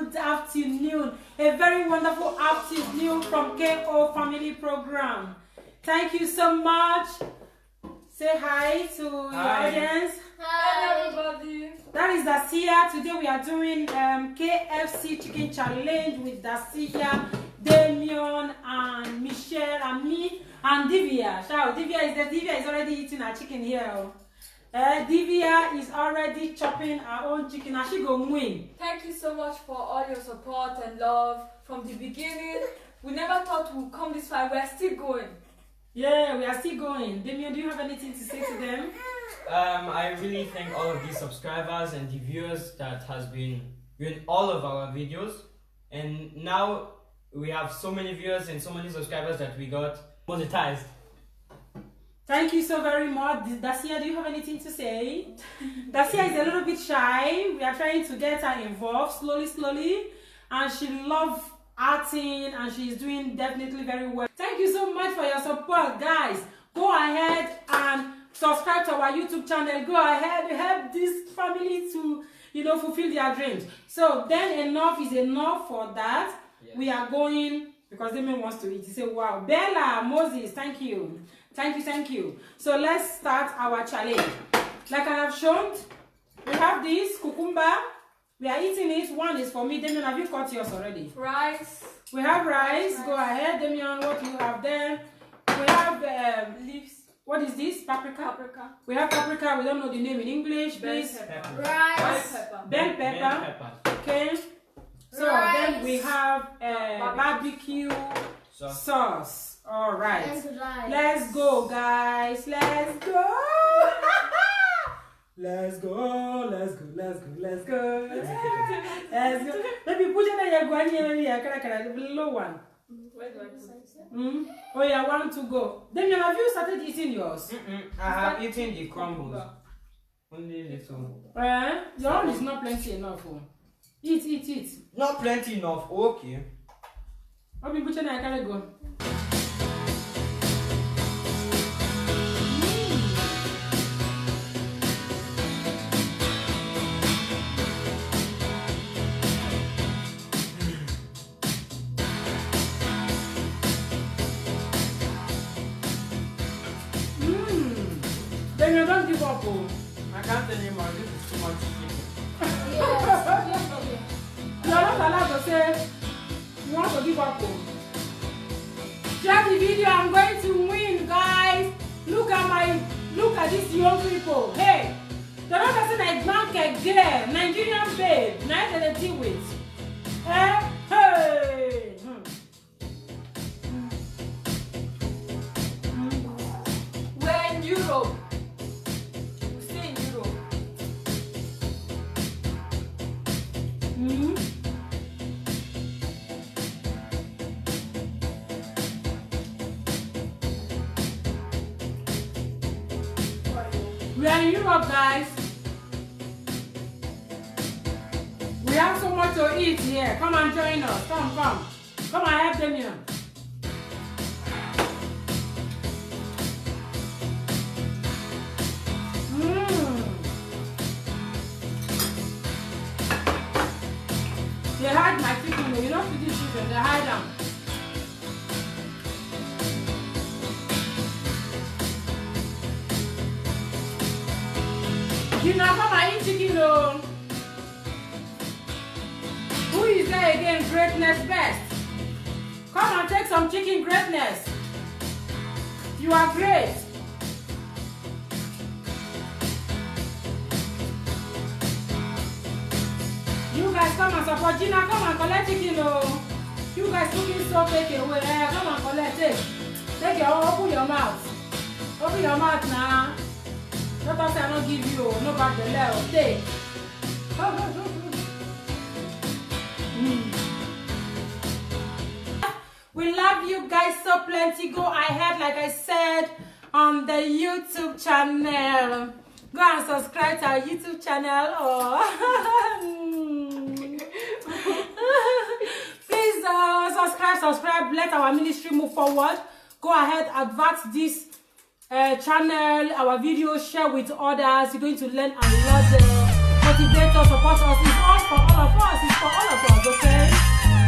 good afternoon. A very wonderful afternoon from KO Family Program. Thank you so much. Say hi to your audience. Hi everybody. That is Dacia. Today we are doing KFC Chicken Challenge with Dacia, Damien, and Michelle, and me, and Divya. Shout, Divya is already eating her chicken here. Divya is already chopping her own chicken and she go win. Thank you so much for all your support and love from the beginning. We never thought we would come this far. We are still going. Yeah, we are still going. Damien, do you have anything to say to them? I really thank all of the subscribers and the viewers that has been viewing all of our videos. And now we have so many viewers and so many subscribers that we got monetized. Thank you so very much. Dacia, do you have anything to say? Dacia is a little bit shy. We are trying to get her involved slowly. And she loves acting and she is doing definitely very well. Thank you so much for your support, guys. Go ahead and subscribe to our YouTube channel. Go ahead, help this family to, fulfill their dreams. So then enough is enough for that. Yes. We are going, because Damien wants to eat. He said, wow. Bella, Moses, thank you. Thank you. So let's start our challenge. Like I have shown, we have this cucumber. We are eating it. One is for me. Damien, have you cut yours already? Rice. We have rice. Go ahead, Damien. What do you have there? We have leaves. What is this? Paprika. We have paprika. We don't know the name in English. Please. Rice. Bell pepper. Okay. So rice. Then we have barbecue sauce. All right. Let's go, guys. Let's go. Let's go. Maybe put it in your maybe low one. Where do I put it? Oh yeah, one to go. Damien, have you started eating yours? I have eaten the crumbles. Only little. Your own is not plenty enough. Eat. Not plenty enough. Okay. Maybe put it in your go. Then you don't give up. I can't anymore. This is too much chicken. You are not allowed to say you want to give up. Share the video. I'm going to win, guys. Look at these young people. Hey, they're not just like blanket girl, Nigerian babe. Nice that they deal with. Hey. We're in Europe. We are in Europe, guys. We have so much to eat here. Come and join us. Come. Come and help them here. They hide my chicken. You don't feed the chicken. They hide them. You know, come and eat chicken. Who is there again? Greatness best. Come and take some chicken, greatness. You are great. You guys come and support Gina. Come and collect chicken. You guys cooking so take away. Come and collect it. Take your open your mouth. Open your mouth now. Not that I don't give you no back the level. Take. We love you guys so plenty. Go ahead, like I said, on the YouTube channel. Go and subscribe to our YouTube channel. Please subscribe. Let our ministry move forward. Go ahead, advance this channel, our videos, share with others. You're going to learn a lot. motivate us, support us. It's all for all of us. It's for all of us, okay?